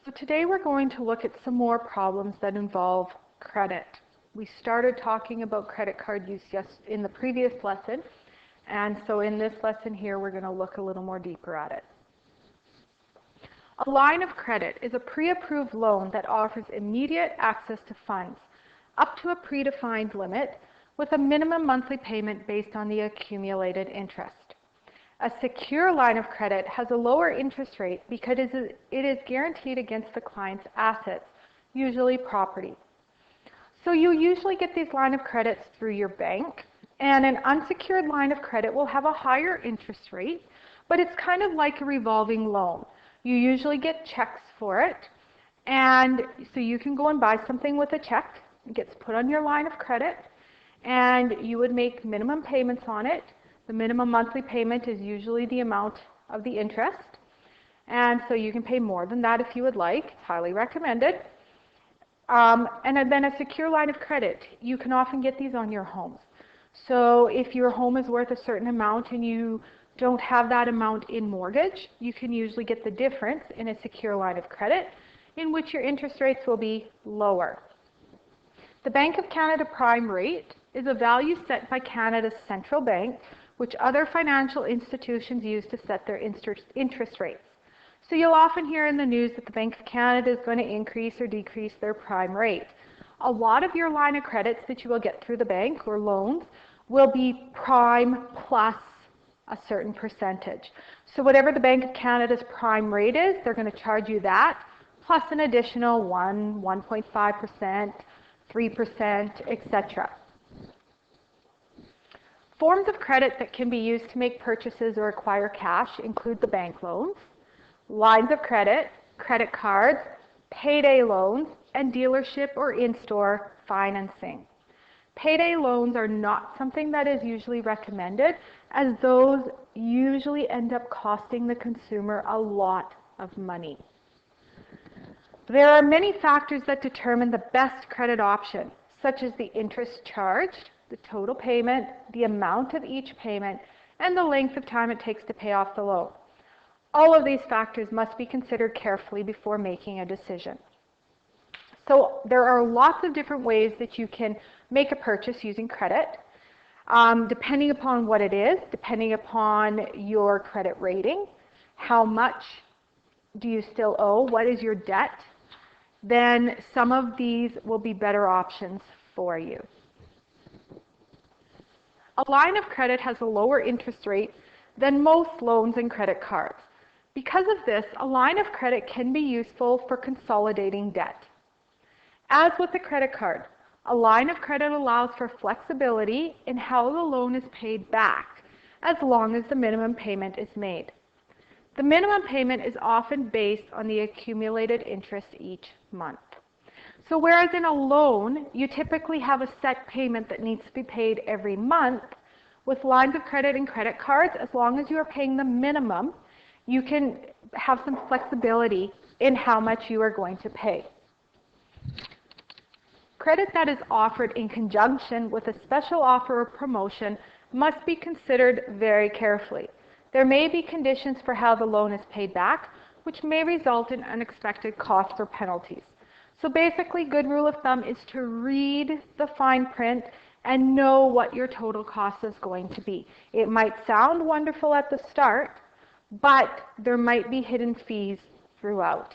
So today we're going to look at some more problems that involve credit. We started talking about credit card use just in the previous lesson, and so in this lesson here we're going to look a little more deeper at it. A line of credit is a pre-approved loan that offers immediate access to funds up to a predefined limit with a minimum monthly payment based on the accumulated interest. A secure line of credit has a lower interest rate because it is guaranteed against the client's assets, usually property. So you usually get these line of credits through your bank, and an unsecured line of credit will have a higher interest rate, but it's kind of like a revolving loan. You usually get checks for it, and so you can go and buy something with a check. It gets put on your line of credit, and you would make minimum payments on it. The minimum monthly payment is usually the amount of the interest, and so you can pay more than that if you would like. Highly recommended. And then a secure line of credit. You can often get these on your homes. So if your home is worth a certain amount and you don't have that amount in mortgage, you can usually get the difference in a secure line of credit in which your interest rates will be lower. The Bank of Canada prime rate is a value set by Canada's central bank, which other financial institutions use to set their interest rates. So you'll often hear in the news that the Bank of Canada is going to increase or decrease their prime rate. A lot of your line of credits that you will get through the bank or loans will be prime plus a certain percentage. So whatever the Bank of Canada's prime rate is, they're going to charge you that plus an additional 1.5%, 3%, etc. Forms of credit that can be used to make purchases or acquire cash include the bank loans, lines of credit, credit cards, payday loans, and dealership or in-store financing. Payday loans are not something that is usually recommended, as those usually end up costing the consumer a lot of money. There are many factors that determine the best credit option, such as the interest charged, the total payment, the amount of each payment, and the length of time it takes to pay off the loan. All of these factors must be considered carefully before making a decision. So there are lots of different ways that you can make a purchase using credit, depending upon what it is, depending upon your credit rating, how much do you still owe, what is your debt, then some of these will be better options for you. A line of credit has a lower interest rate than most loans and credit cards. Because of this, a line of credit can be useful for consolidating debt. As with a credit card, a line of credit allows for flexibility in how the loan is paid back, as long as the minimum payment is made. The minimum payment is often based on the accumulated interest each month. So whereas in a loan, you typically have a set payment that needs to be paid every month, with lines of credit and credit cards, as long as you are paying the minimum, you can have some flexibility in how much you are going to pay. Credit that is offered in conjunction with a special offer or promotion must be considered very carefully. There may be conditions for how the loan is paid back, which may result in unexpected costs or penalties. So basically, good rule of thumb is to read the fine print and know what your total cost is going to be. It might sound wonderful at the start, but there might be hidden fees throughout.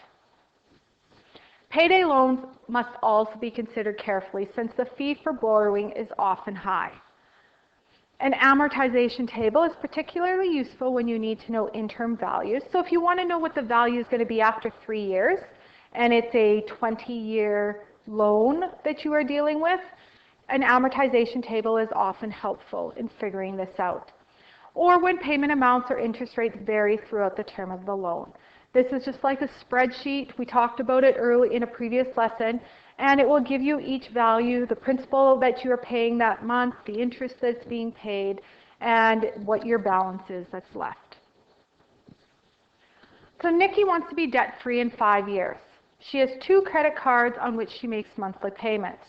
Payday loans must also be considered carefully, since the fee for borrowing is often high. An amortization table is particularly useful when you need to know interim values. So if you want to know what the value is going to be after 3 years, and it's a 20-year loan that you are dealing with, an amortization table is often helpful in figuring this out. Or when payment amounts or interest rates vary throughout the term of the loan. This is just like a spreadsheet. We talked about it early in a previous lesson, and it will give you each value, the principal that you are paying that month, the interest that's being paid, and what your balance is that's left. So Nikki wants to be debt-free in 5 years. She has 2 credit cards on which she makes monthly payments.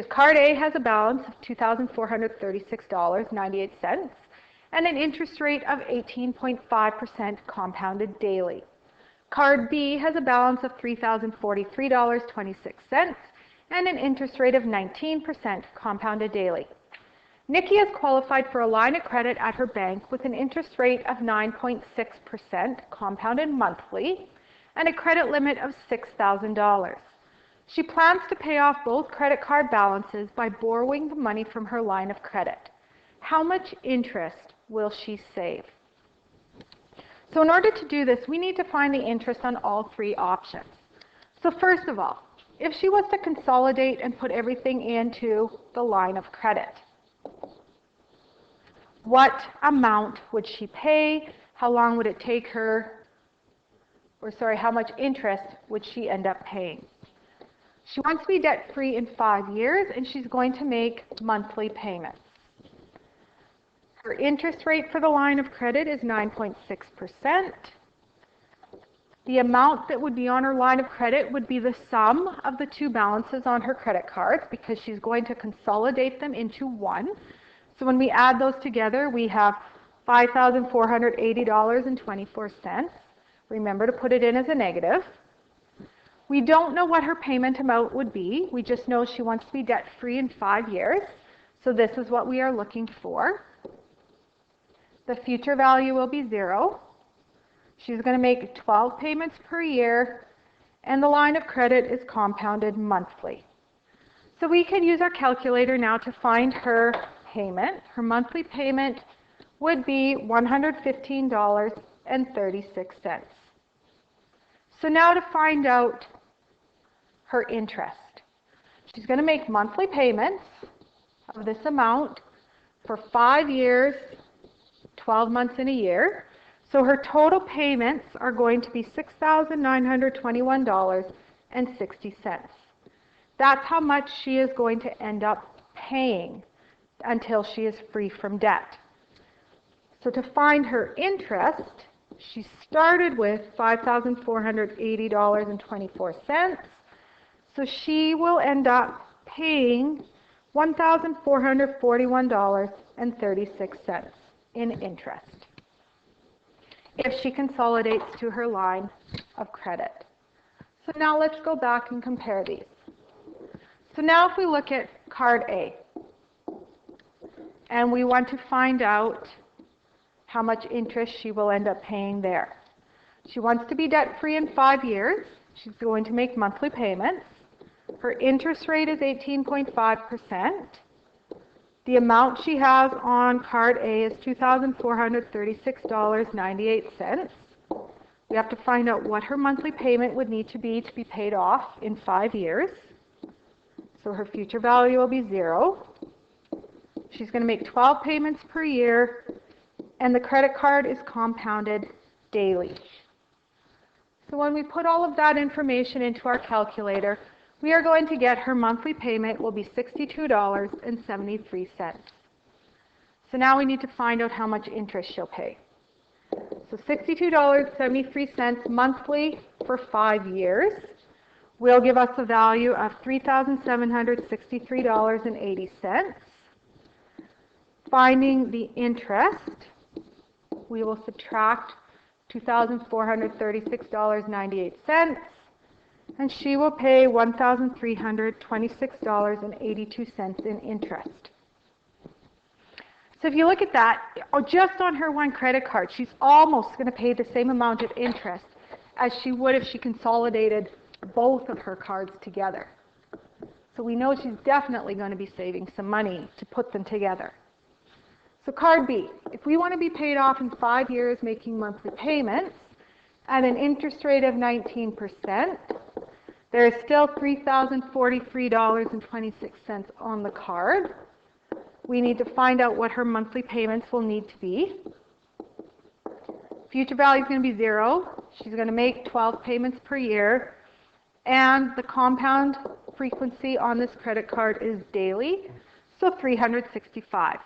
Card A has a balance of $2,436.98 and an interest rate of 18.5% compounded daily. Card B has a balance of $3,043.26 and an interest rate of 19% compounded daily. Nikki has qualified for a line of credit at her bank with an interest rate of 9.6% compounded monthly and a credit limit of $6,000. She plans to pay off both credit card balances by borrowing the money from her line of credit. How much interest will she save? So in order to do this, we need to find the interest on all three options. So first of all, if she was to consolidate and put everything into the line of credit, what amount would she pay? How long would it take her? How much interest would she end up paying? She wants to be debt-free in 5 years, and she's going to make monthly payments. Her interest rate for the line of credit is 9.6%. The amount that would be on her line of credit would be the sum of the two balances on her credit cards because she's going to consolidate them into one. So when we add those together, we have $5,480.24. Remember to put it in as a negative. We don't know what her payment amount would be. We just know she wants to be debt-free in 5 years. So this is what we are looking for. The future value will be 0. She's going to make 12 payments per year, and the line of credit is compounded monthly. So we can use our calculator now to find her payment. Her monthly payment would be $115.36. So now to find out her interest. She's going to make monthly payments of this amount for 5 years, 12 months in a year. So her total payments are going to be $6,921.60. That's how much she is going to end up paying until she is free from debt. So to find her interest, she started with $5,480.24. So she will end up paying $1,441.36 in interest if she consolidates to her line of credit. So now let's go back and compare these. So now if we look at card A, and we want to find out how much interest she will end up paying there. She wants to be debt-free in 5 years. She's going to make monthly payments. Her interest rate is 18.5%. The amount she has on card A is $2,436.98. We have to find out what her monthly payment would need to be paid off in 5 years. So her future value will be 0. She's going to make 12 payments per year, and the credit card is compounded daily. So when we put all of that information into our calculator, we are going to get her monthly payment will be $62.73. So now we need to find out how much interest she'll pay. So $62.73 monthly for 5 years will give us a value of $3,763.80. Finding the interest, we will subtract $2,436.98, and she will pay $1,326.82 in interest. So if you look at that, just on her one credit card, she's almost going to pay the same amount of interest as she would if she consolidated both of her cards together. So we know she's definitely going to be saving some money to put them together. So card B, if we want to be paid off in 5 years making monthly payments at an interest rate of 19%, there is still $3,043.26 on the card. We need to find out what her monthly payments will need to be. Future value is going to be 0. She's going to make 12 payments per year. And the compound frequency on this credit card is daily, so 365.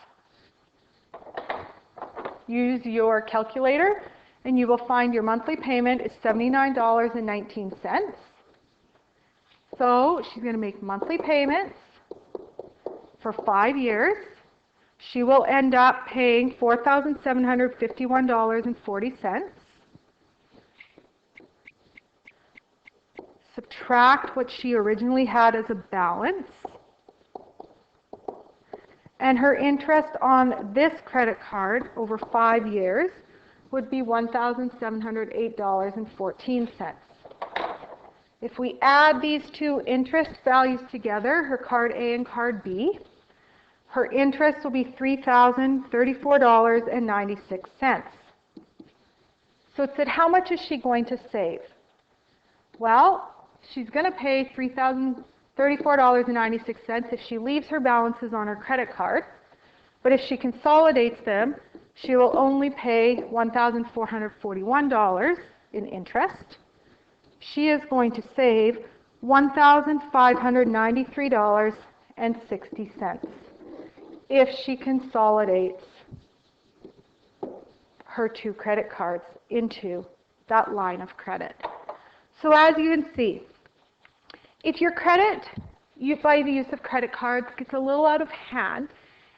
Use your calculator, and you will find your monthly payment is $79.19. So she's going to make monthly payments for 5 years. She will end up paying $4,751.40. subtract what she originally had as a balance, and her interest on this credit card over 5 years would be $1,708.14. If we add these two interest values together, her card A and card B, her interest will be $3,034.96. So it said, how much is she going to save? Well, she's going to pay $3,034.96 if she leaves her balances on her credit card. But if she consolidates them, she will only pay $1,441 in interest. She is going to save $1,593.60 if she consolidates her two credit cards into that line of credit. So as you can see, if your credit, by the use of credit cards, gets a little out of hand,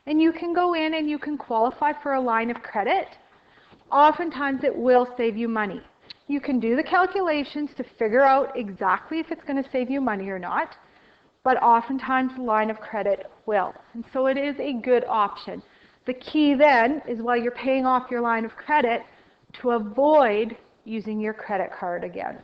and you can go in and you can qualify for a line of credit, oftentimes it will save you money. You can do the calculations to figure out exactly if it's going to save you money or not, but oftentimes the line of credit will. And so it is a good option. The key then is while you're paying off your line of credit to avoid using your credit card again.